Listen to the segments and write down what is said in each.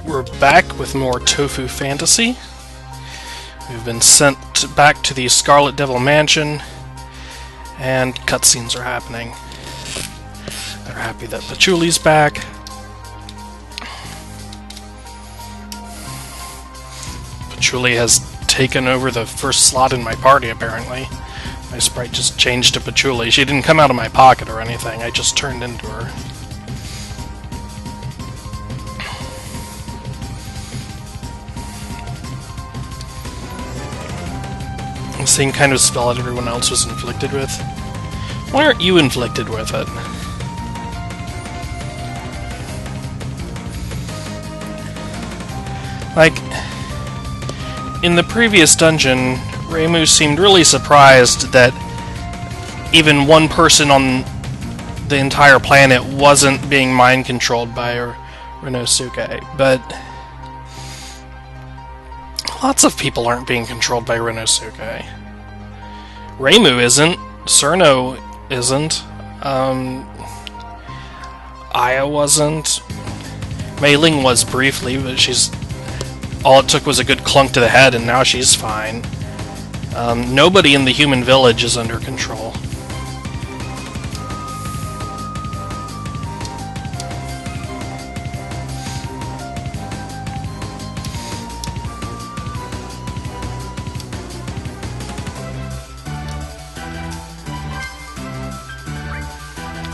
We're back with more Touhou Fantasy. We've been sent back to the Scarlet Devil Mansion, and cutscenes are happening. They're happy that Patchouli's back. Patchouli has taken over the first slot in my party, apparently. My sprite just changed to Patchouli. She didn't come out of my pocket or anything, I just turned into her. The same kind of spell that everyone else was inflicted with. Why aren't you inflicted with it? Like, in the previous dungeon, Reimu seemed really surprised that even one person on the entire planet wasn't being mind-controlled by Renosuke, but lots of people aren't being controlled by Renosuke. Reimu isn't. Cerno isn't. Aya wasn't. Mei Ling was briefly, but she's... all it took was a good clunk to the head, and now she's fine. Nobody in the human village is under control.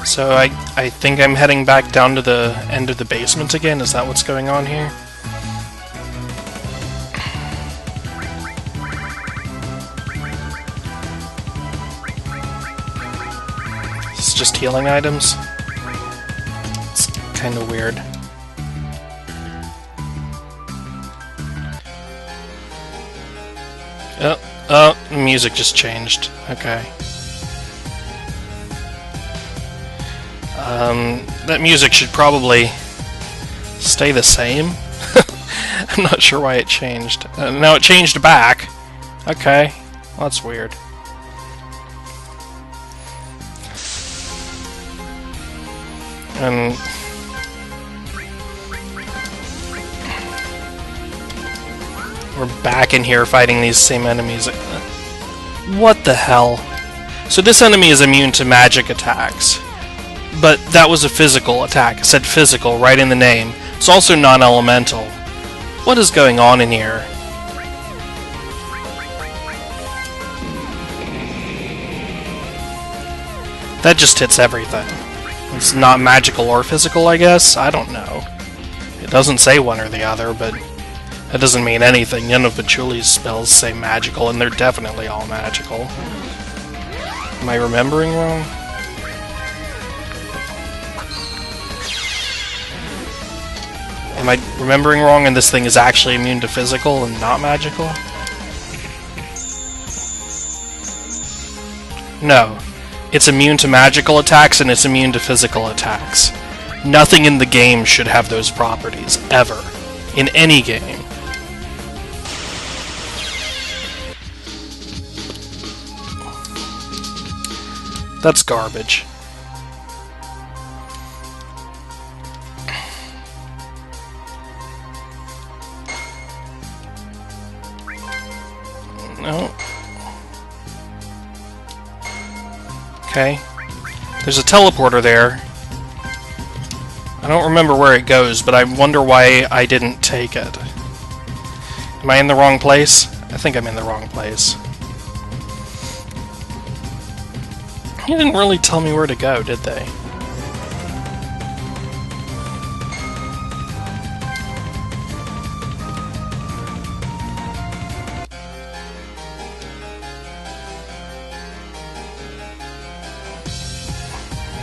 So I think I'm heading back down to the end of the basement again. Is that what's going on here? It's just healing items? It's kind of weird. Oh, music just changed. Okay. That music should probably stay the same. I'm not sure why it changed. Now it changed back. Okay. Well, that's weird. And we're back in here fighting these same enemies. What the hell? So this enemy is immune to magic attacks. But that was a physical attack. It said physical right in the name. It's also non-elemental. What is going on in here? That just hits everything. It's not magical or physical, I guess? I don't know. It doesn't say one or the other, but that doesn't mean anything. None of Patchouli's spells say magical, and they're definitely all magical. Am I remembering wrong? Am I remembering wrong and this thing is actually immune to physical and not magical? No. It's immune to magical attacks and it's immune to physical attacks. Nothing in the game should have those properties, ever. In any game. That's garbage. No. Okay. There's a teleporter there. I don't remember where it goes, but I wonder why I didn't take it. Am I in the wrong place? I think I'm in the wrong place. They didn't really tell me where to go, did they?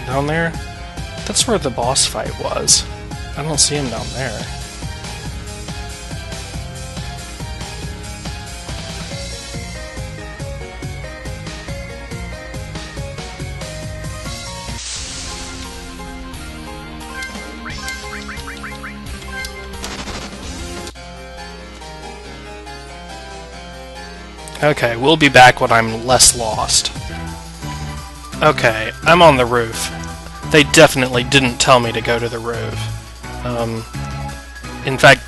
Down there? That's where the boss fight was. I don't see him down there. Okay, we'll be back when I'm less lost. Okay, I'm on the roof. They definitely didn't tell me to go to the roof. In fact,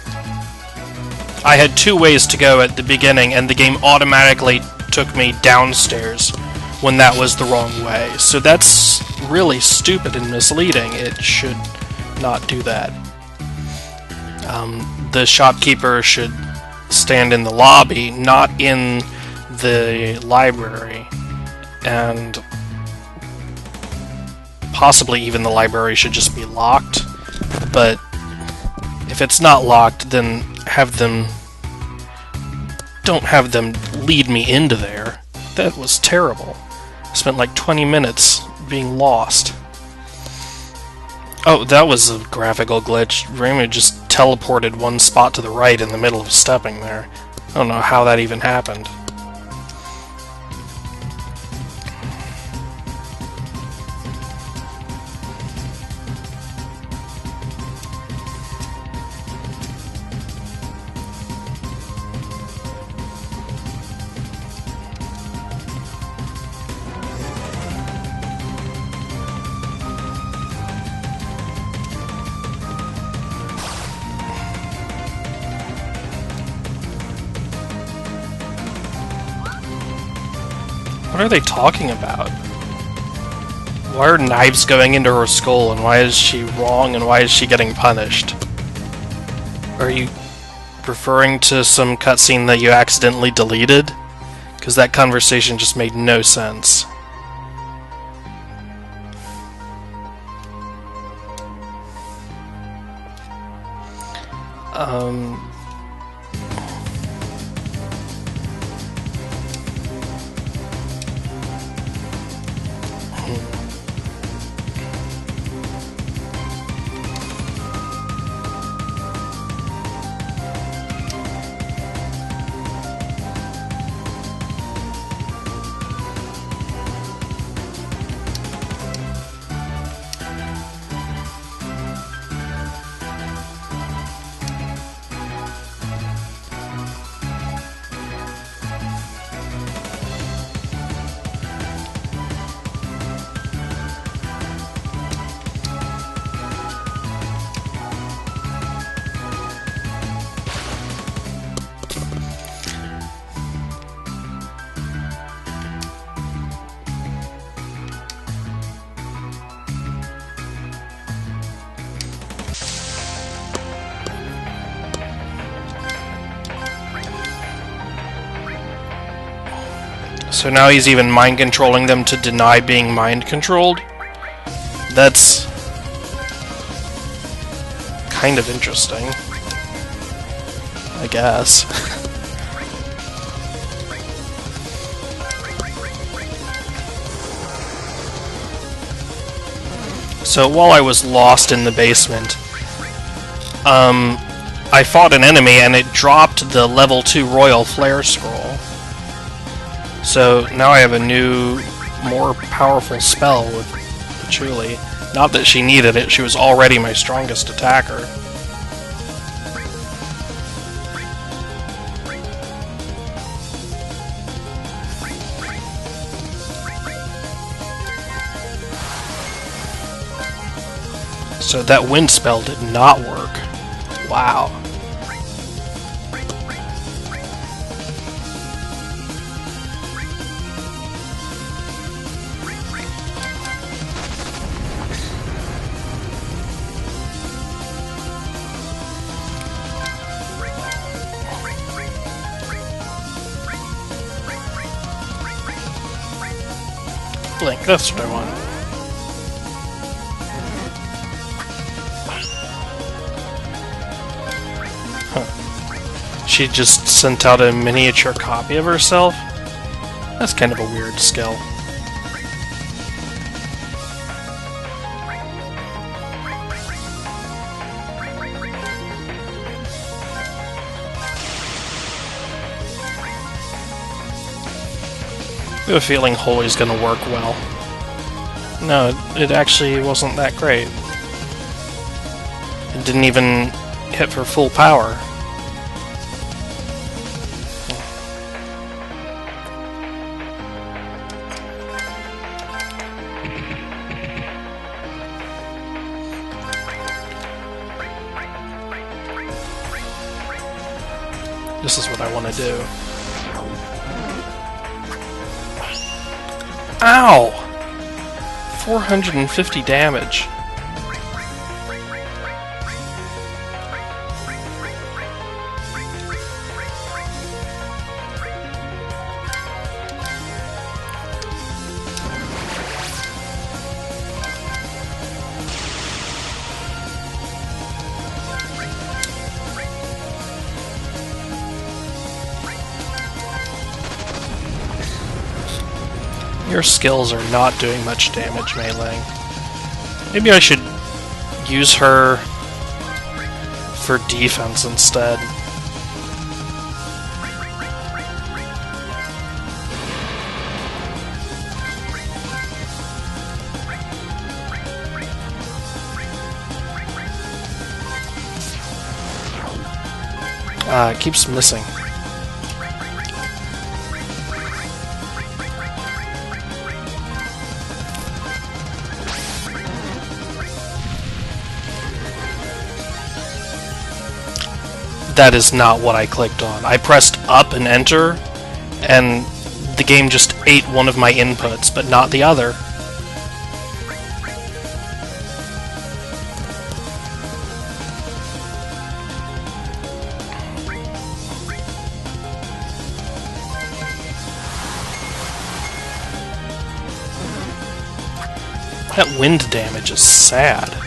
I had two ways to go at the beginning, and the game automatically took me downstairs when that was the wrong way. So that's really stupid and misleading. It should not do that. The shopkeeper should stand in the lobby, not in the library, and possibly even the library should just be locked. But if it's not locked, then don't have them lead me into there. That was terrible. I spent like 20 minutes being lost. Oh, that was a graphical glitch. Raymond just teleported one spot to the right in the middle of stepping there. I don't know how that even happened. What are they talking about? Why are knives going into her skull, and why is she wrong, and why is she getting punished? Are you referring to some cutscene that you accidentally deleted? Because that conversation just made no sense. So now he's even mind controlling them to deny being mind controlled? That's kind of interesting, I guess. So while I was lost in the basement, I fought an enemy and it dropped the level 2 Royal Flare Scroll. So now I have a new, more powerful spell with Patchouli. Not that she needed it, she was already my strongest attacker. So that wind spell did not work. Wow. Blink, that's what I want. Huh. She just sent out a miniature copy of herself? That's kind of a weird skill. I have a feeling Holy's gonna work well. No, it actually wasn't that great. It didn't even hit for full power. This is what I want to do. Ow! 450 damage. Your skills are not doing much damage, Mei Ling. Maybe I should use her for defense instead. It keeps missing. That is not what I clicked on. I pressed up and enter, and the game just ate one of my inputs, but not the other. That wind damage is sad.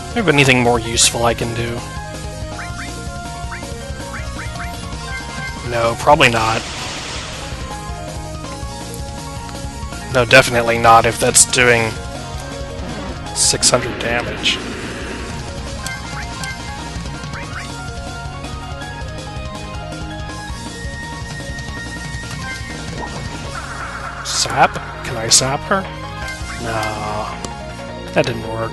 Do I have anything more useful I can do? No, probably not. No, definitely not if that's doing 600 damage. Sap? Can I sap her? No, that didn't work.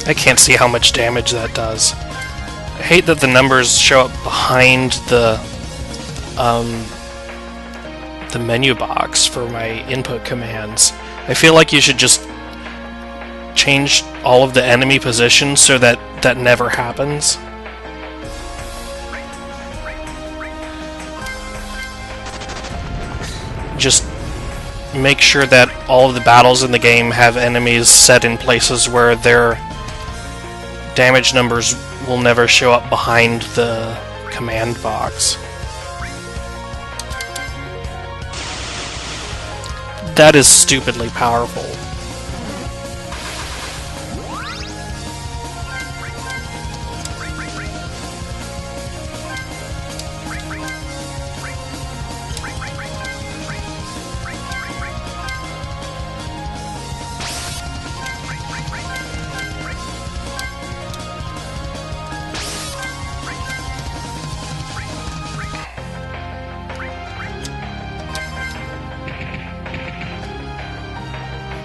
I can't see how much damage that does. I hate that the numbers show up behind the menu box for my input commands. I feel like you should just change all of the enemy positions so that that never happens. Just make sure that all of the battles in the game have enemies set in places where their damage numbers will never show up behind the command box. That is stupidly powerful.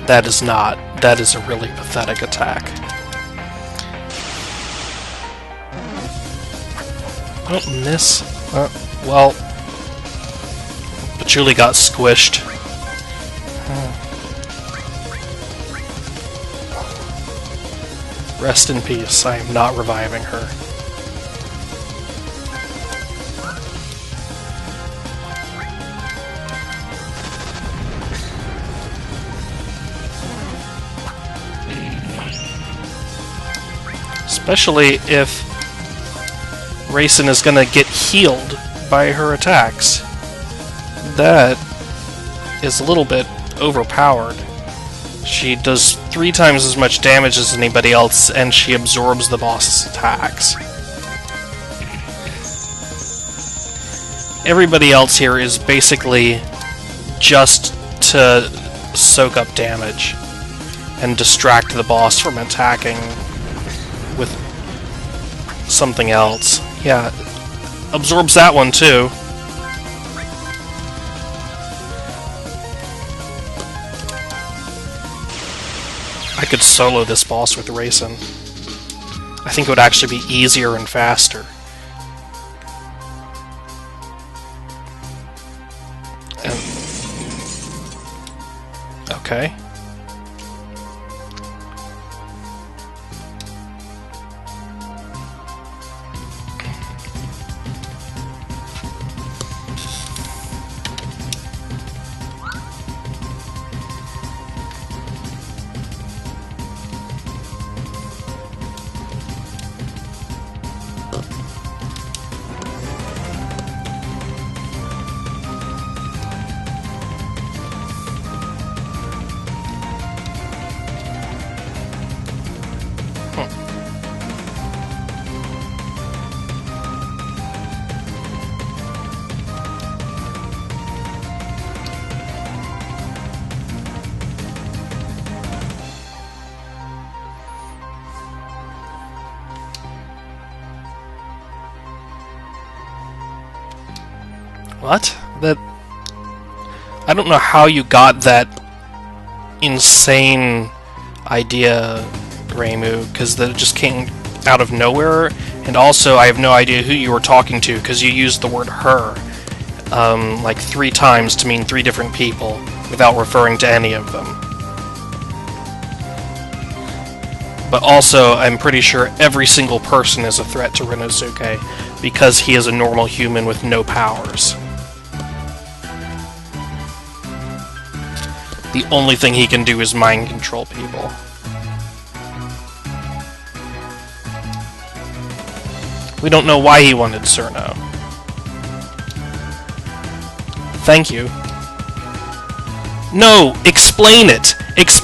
That is not. That is a really pathetic attack. Oh, miss. Well, Patchouli got squished. Rest in peace. I am not reviving her. Especially if Raisin is gonna get healed by her attacks. That is a little bit overpowered. She does 3 times as much damage as anybody else, and she absorbs the boss's attacks. Everybody else here is basically just to soak up damage and distract the boss from attacking with something else. Yeah, absorbs that one too. could solo this boss with Raisin. I think it would actually be easier and faster. And... okay. What? That... I don't know how you got that insane idea, Reimu, because that just came out of nowhere, and also I have no idea who you were talking to, because you used the word her, like 3 times to mean 3 different people, without referring to any of them. But also, I'm pretty sure every single person is a threat to Rinosuke, because he is a normal human with no powers. The only thing he can do is mind control people. We don't know why he wanted Cerno. Thank you. No! Explain it!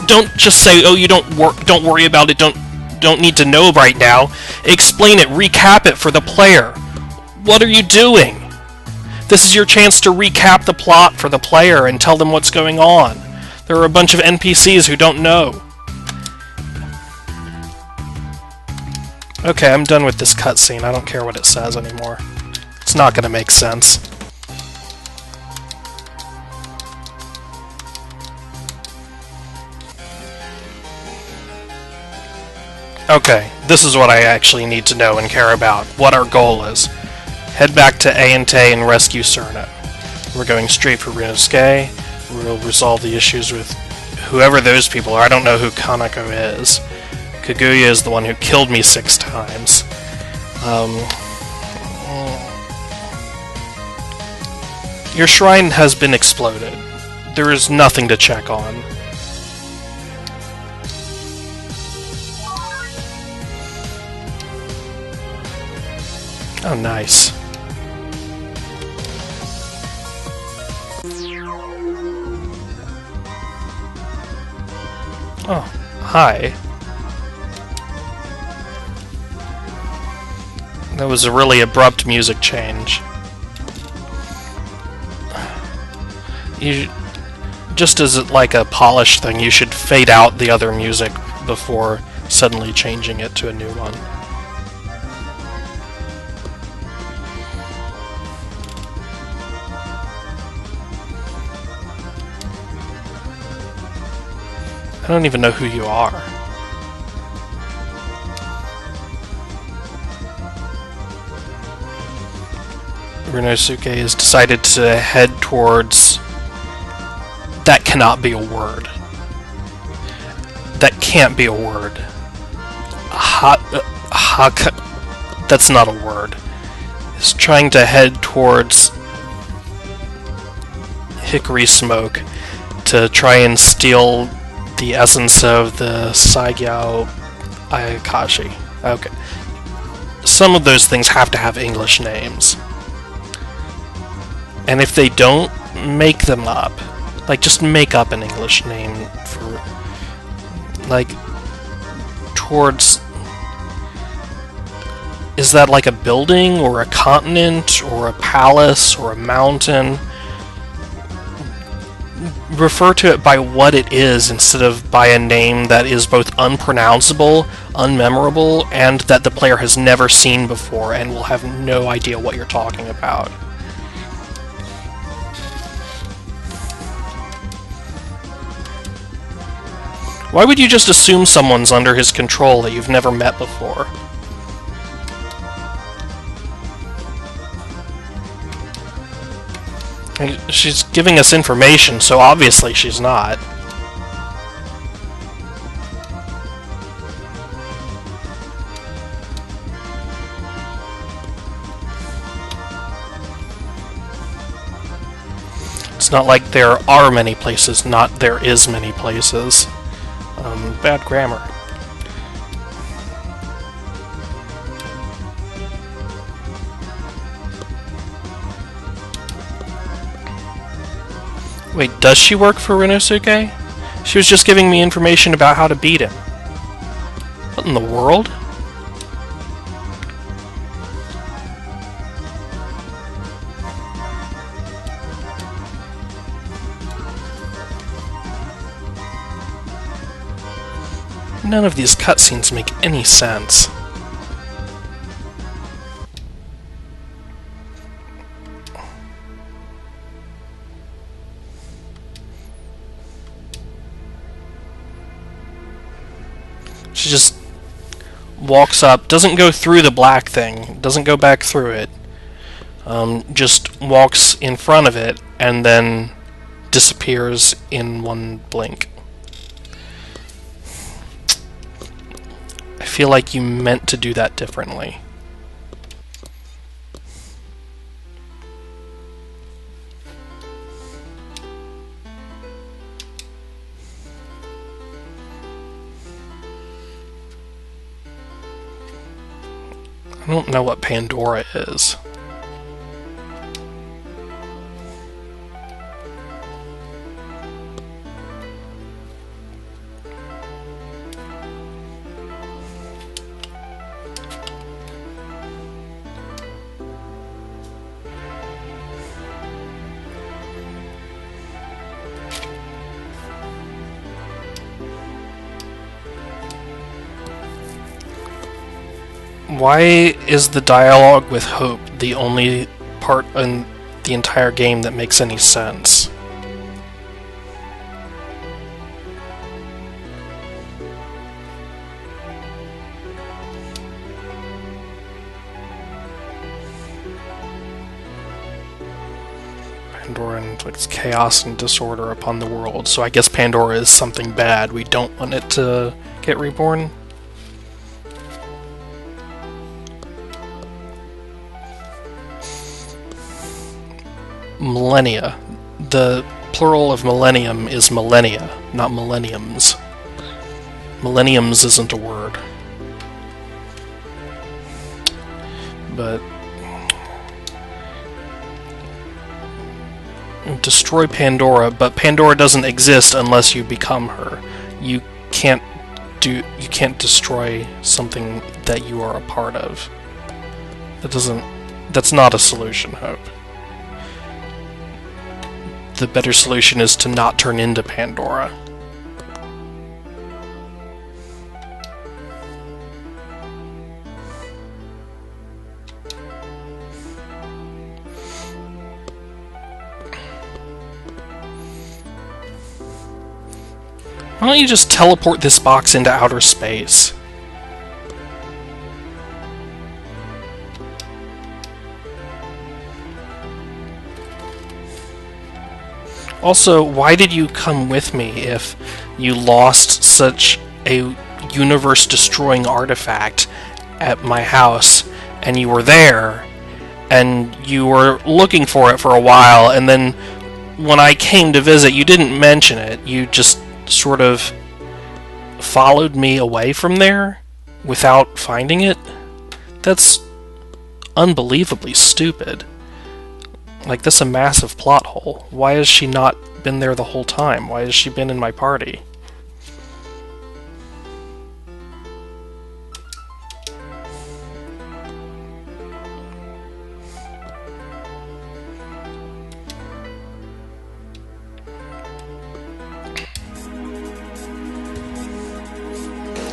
Don't just say, oh, you don't worry about it, don't need to know right now. Explain it, recap it for the player. What are you doing? This is your chance to recap the plot for the player and tell them what's going on. There are a bunch of NPCs who don't know. Okay, I'm done with this cutscene. I don't care what it says anymore. It's not gonna make sense. Okay, this is what I actually need to know and care about. What our goal is. Head back to Ayante and rescue Cerno. We're going straight for Rinosuke. We'll resolve the issues with whoever those people are. I don't know who Kanako is. Kaguya is the one who killed me 6 times. Your shrine has been exploded. There is nothing to check on. Oh, nice. Oh, hi. That was a really abrupt music change. Just as like a polish thing, you should fade out the other music before suddenly changing it to a new one. I don't even know who you are. Rinosuke has decided to head towards... That cannot be a word. That can't be a word. That's not a word. He's trying to head towards Hickory Smoke to try and steal the essence of the Saigyo Ayakashi. Okay. Some of those things have to have English names. And if they don't, make them up. Like, just make up an English name for... like... towards... Is that like a building, or a continent, or a palace, or a mountain? Refer to it by what it is instead of by a name that is both unpronounceable, unmemorable, and that the player has never seen before and will have no idea what you're talking about. Why would you just assume someone's under his control that you've never met before? She's giving us information, so obviously she's not. It's not like there are many places, not there is many places. Bad grammar. Wait, does she work for Rinosuke? She was just giving me information about how to beat him. What in the world? None of these cutscenes make any sense. She just walks up, doesn't go through the black thing, doesn't go back through it, just walks in front of it and then disappears in one blink. I feel like you meant to do that differently. I don't know what Pandora is. Why is the dialogue with Hope the only part in the entire game that makes any sense? Pandora inflicts chaos and disorder upon the world, so I guess Pandora is something bad. We don't want it to get reborn? Millennia. The plural of millennium is millennia, not millenniums. Millenniums isn't a word. But destroy Pandora, but Pandora doesn't exist unless you become her. You can't destroy something that you are a part of. That's not a solution, Hope. The better solution is to not turn into Pandora. Why don't you just teleport this box into outer space? Also, why did you come with me if you lost such a universe-destroying artifact at my house, and you were there, and you were looking for it for a while, and then when I came to visit, you didn't mention it. You just sort of followed me away from there without finding it? That's unbelievably stupid. Like, that's a massive plot hole. Why has she not been there the whole time? Why has she been in my party?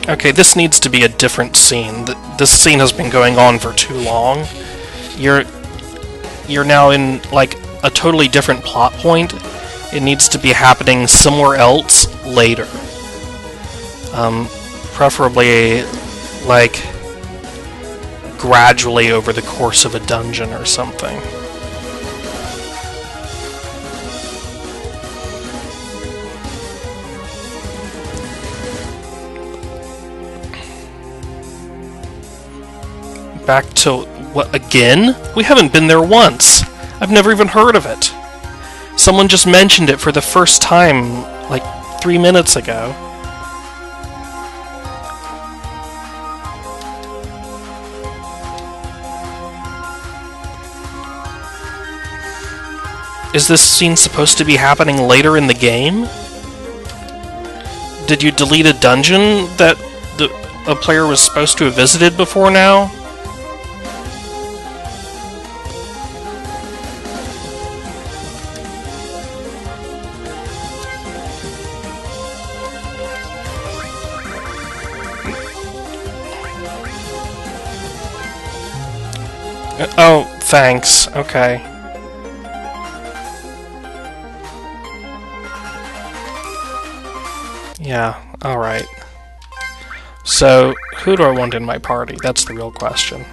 Okay, this needs to be a different scene. This scene has been going on for too long. You're now in, like, a totally different plot point. It needs to be happening somewhere else later. Preferably, like, gradually over the course of a dungeon or something. Back to what again? We haven't been there once. I've never even heard of it. Someone just mentioned it for the first time like 3 minutes ago. Is this scene supposed to be happening later in the game? Did you delete a dungeon that a player was supposed to have visited before now? Oh, thanks. Okay. Yeah, alright. So, who do I want in my party? That's the real question.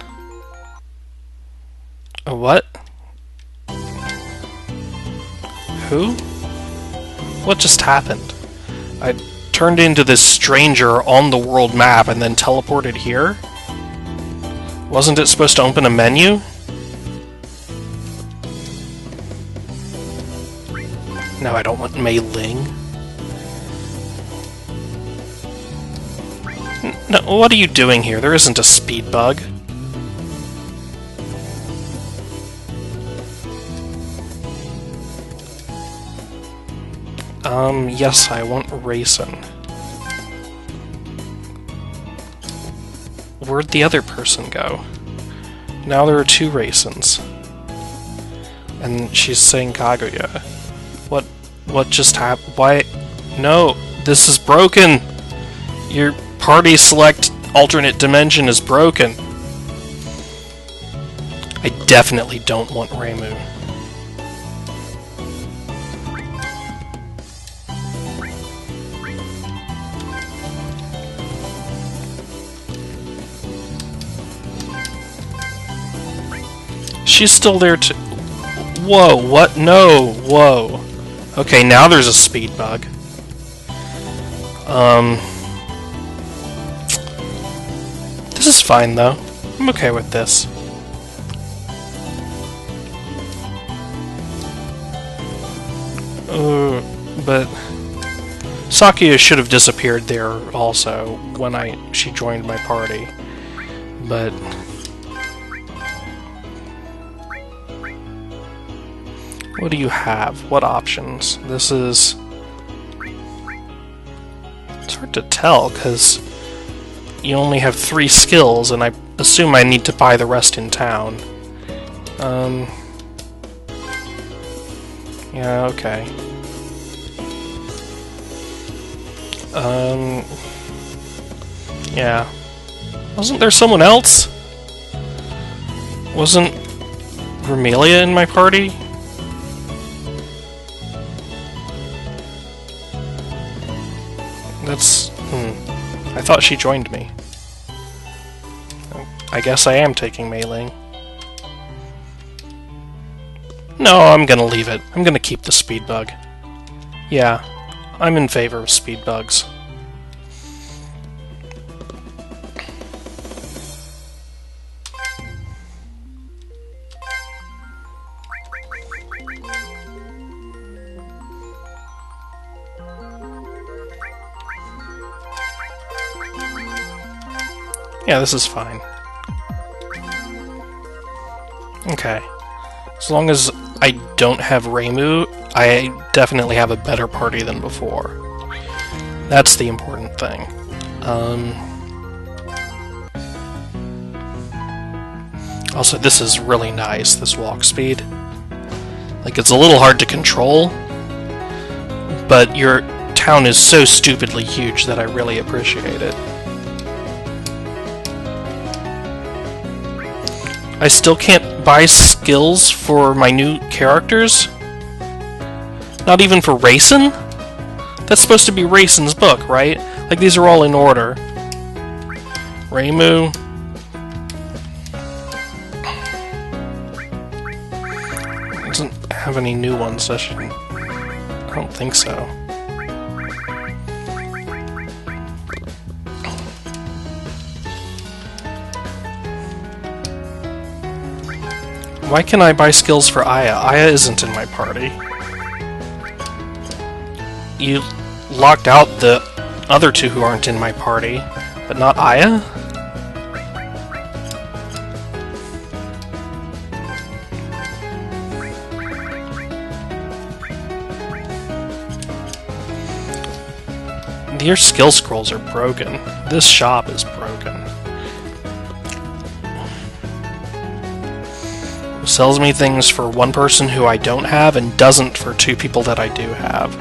A what? Who? What just happened? I turned into this stranger on the world map and then teleported here? Wasn't it supposed to open a menu? No, I don't want Mei Ling. No, what are you doing here? There isn't a speed bug. Yes, I want racing. Where'd the other person go? Now there are 2 raisins. And she's saying Kaguya. What just happened? Why? No, this is broken! Your party select alternate dimension is broken. I definitely don't want Reimu. She's still there too. Whoa, what? No, whoa. Okay, now there's a speed bug. This is fine, though. I'm okay with this. But Sakuya should have disappeared there also when she joined my party. But what do you have? What options? This is... It's hard to tell, because you only have 3 skills, and I assume I need to buy the rest in town. Yeah, okay. Yeah. Wasn't there someone else? Wasn't Vermelia in my party? That's... I thought she joined me. I guess I am taking Mei Ling. No, I'm gonna leave it. I'm gonna keep the speed bug. Yeah, I'm in favor of speed bugs. Yeah, this is fine. Okay. As long as I don't have Reimu, I definitely have a better party than before. That's the important thing. Also, this is really nice, this walk speed. Like, it's a little hard to control, but your town is so stupidly huge that I really appreciate it. I still can't buy skills for my new characters? Not even for Raisin? That's supposed to be Raisin's book, right? Like, these are all in order. Reimu. Doesn't have any new ones, I don't think so. Why can I buy skills for Aya? Aya isn't in my party. You locked out the other two who aren't in my party, but not Aya? Your skill scrolls are broken. This shop is broken. Sells me things for one person who I don't have and doesn't for two people that I do have.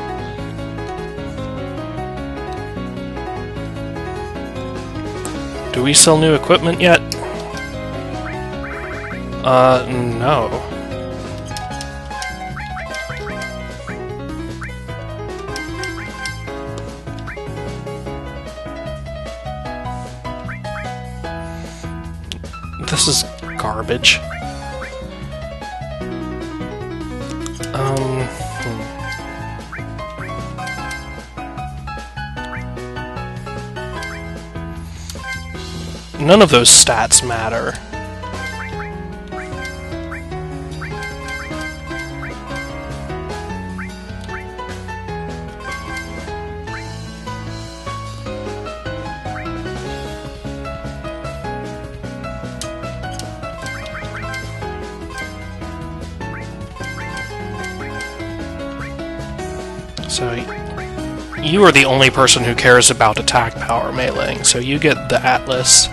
Do we sell new equipment yet? No. This is garbage. None of those stats matter. So, you are the only person who cares about attack power meleeing, so you get the Atlas.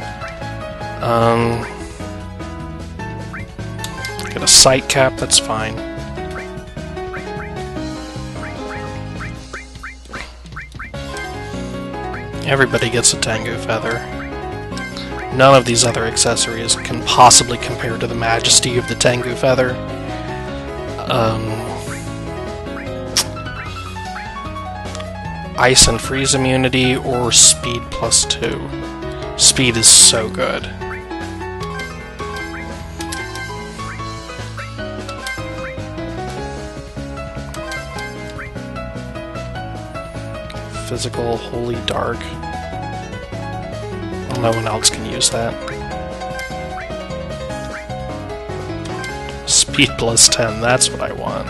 Get a sight cap, that's fine. Everybody gets a Tengu Feather. None of these other accessories can possibly compare to the majesty of the Tengu Feather. Ice and freeze immunity or speed +2. Speed is so good. Physical, Holy Dark. Well, no one else can use that. Speed +10, that's what I want.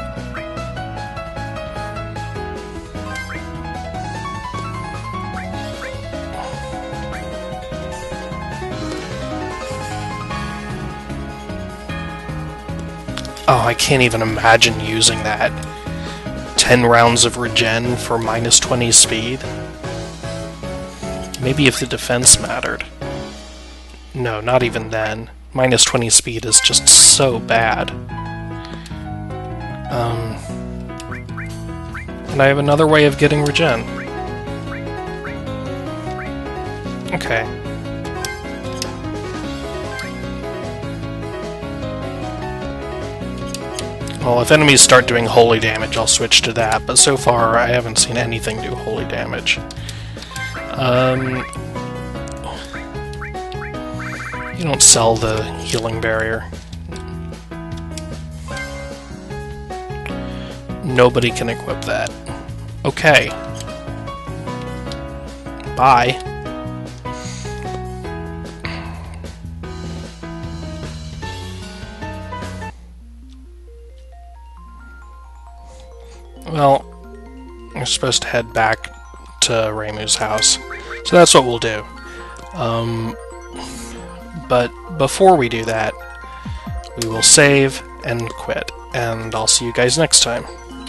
Oh, I can't even imagine using that. 10 rounds of regen for -20 speed? Maybe if the defense mattered. No, not even then. -20 speed is just so bad. And I have another way of getting regen. Okay. Well, if enemies start doing holy damage, I'll switch to that, but so far I haven't seen anything do holy damage. You don't sell the healing barrier. Nobody can equip that. Okay. Bye. Well, we're supposed to head back to Reimu's house, so that's what we'll do. But before we do that, we will save and quit, and I'll see you guys next time.